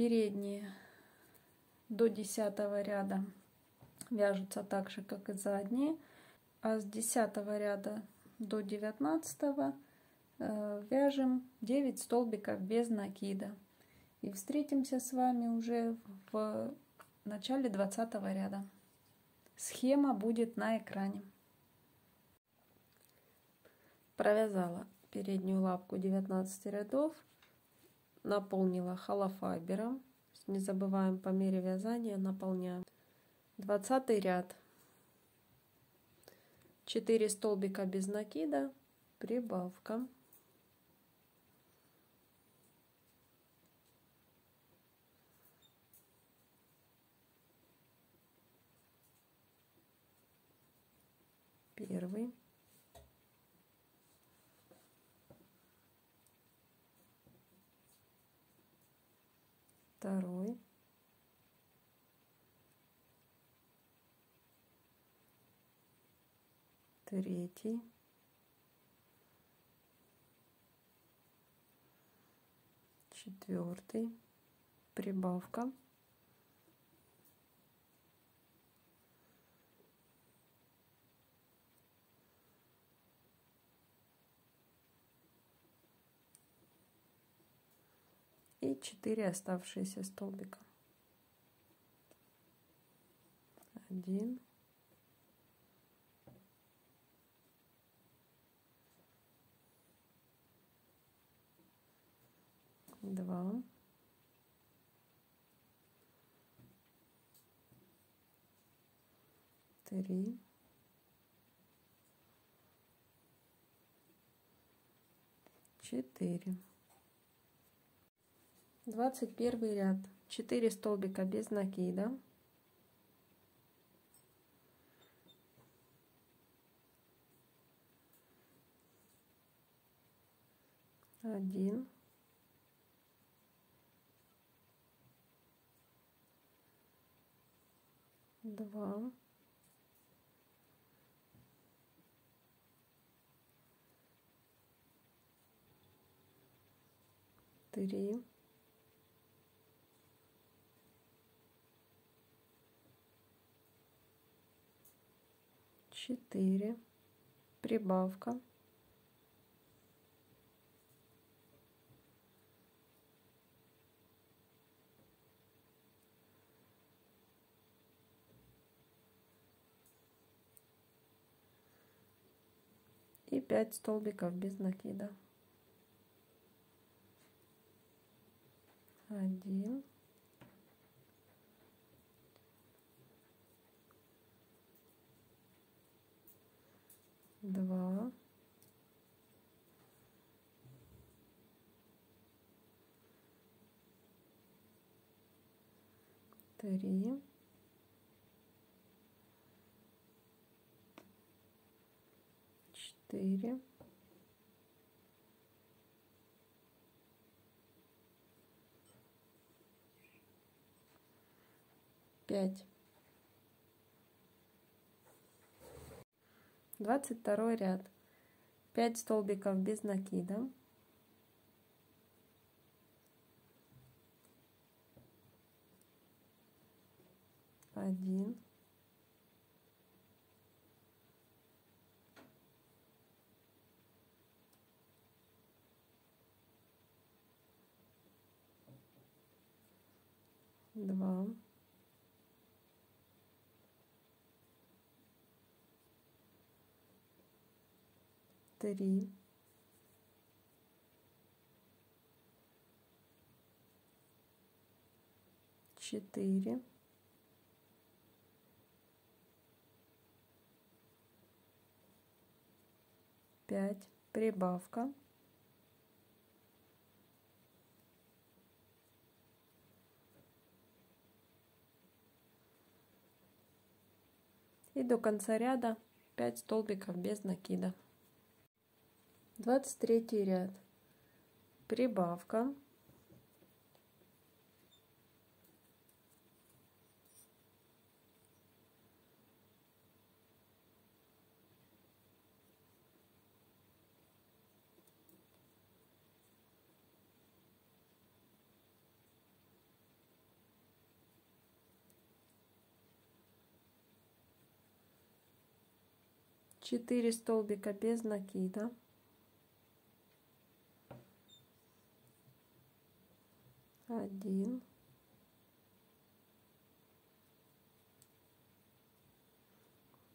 передние до 10 ряда вяжутся так же, как и задние, а с 10 ряда до 19 вяжем 9 столбиков без накида. И встретимся с вами уже в начале 20 ряда. Схема будет на экране. Провязала переднюю лапку 19 рядов, наполнила холофайбером. Не забываем по мере вязания наполняем. 20 ряд. 4 столбика без накида, прибавка. Первый. Второй. Третий. Четвертый. Прибавка. И 4 оставшиеся столбика. 1, 2, 3, 4. 21 ряд. 4 столбика без накида. Один, два, три, четыре, прибавка, и 5 столбиков без накида. 1, 2, 3, 4, 5. 22 ряд. 5 столбиков без накида. 1, 2, 3, 4, 5, прибавка, и до конца ряда 5 столбиков без накида. 23 ряд. Прибавка, 4 столбика без накида, 1,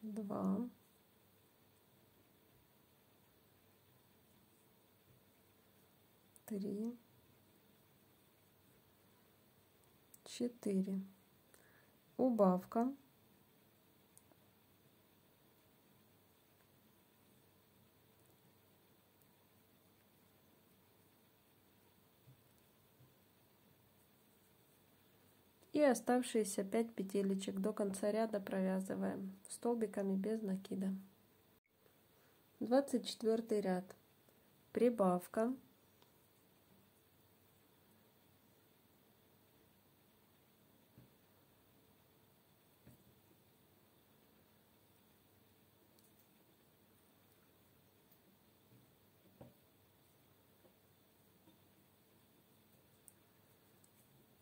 2, 3, 4. Убавка. И оставшиеся 5 петелечек до конца ряда провязываем столбиками без накида. 24 ряд. Прибавка.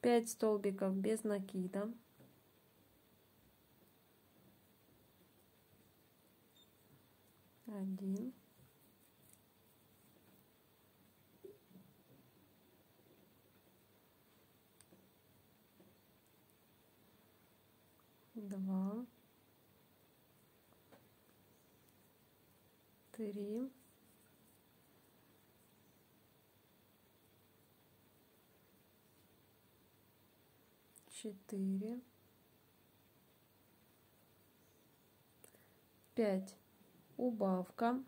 Пять столбиков без накида, 1, 2, 3, 4, 5. Убавка.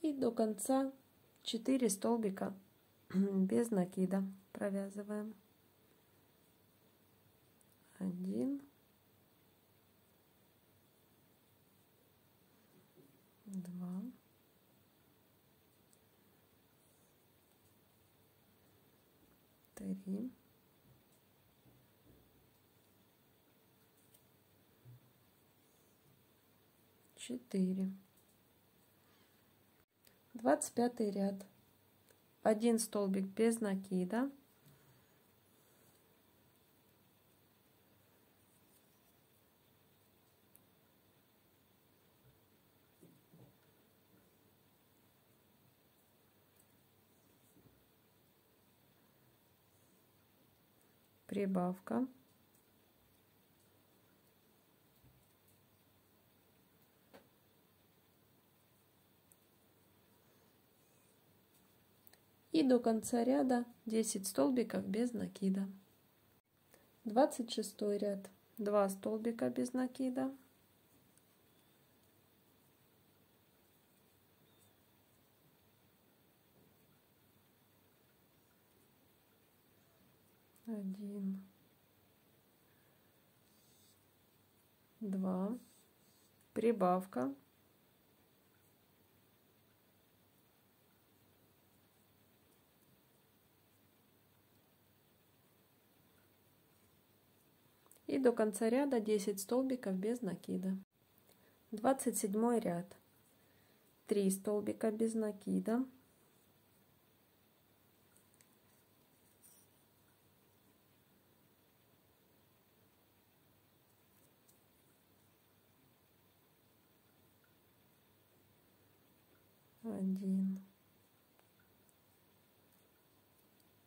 И до конца 4 столбика без накида провязываем. 1, 2, 3, 4. 25 ряд. 1 столбик без накида, 1, прибавка, и до конца ряда 10 столбиков без накида. 26 ряд. 2 столбика без накида, 1, 2, прибавка, и до конца ряда 10 столбиков без накида. 27 ряд. 3 столбика без накида, 1,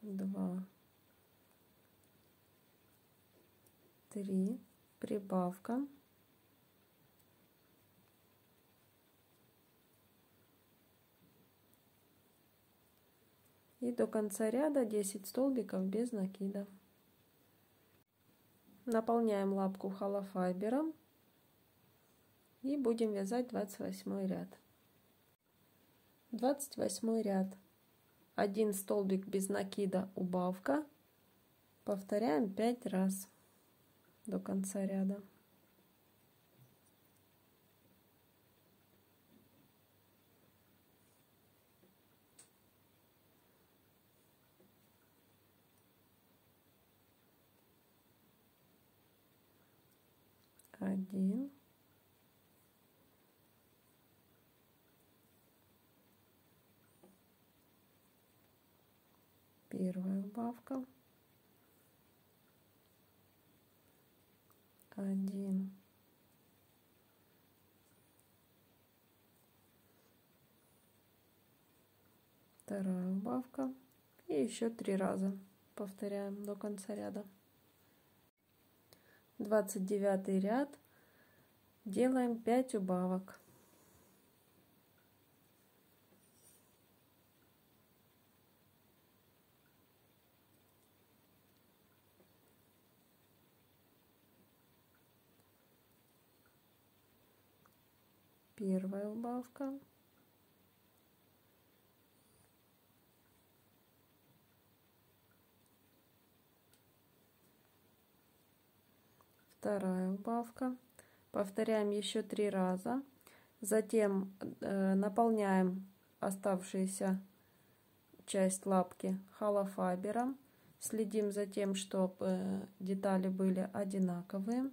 2, 3, прибавка, и до конца ряда 10 столбиков без накида. Наполняем лапку холофайбером и будем вязать 28 ряд. 28 ряд. 1 столбик без накида, убавка. Повторяем 5 раз до конца ряда. Один, Первая убавка. 1. Вторая убавка. И еще 3 раза повторяем до конца ряда. 29 ряд. Делаем 5 убавок. Первая убавка. Вторая убавка. Повторяем еще 3 раза. Затем наполняем оставшуюся часть лапки холофайбером. Следим за тем, чтобы детали были одинаковые.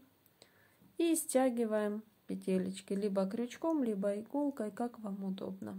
И стягиваем петелечки либо крючком, либо иголкой, как вам удобно.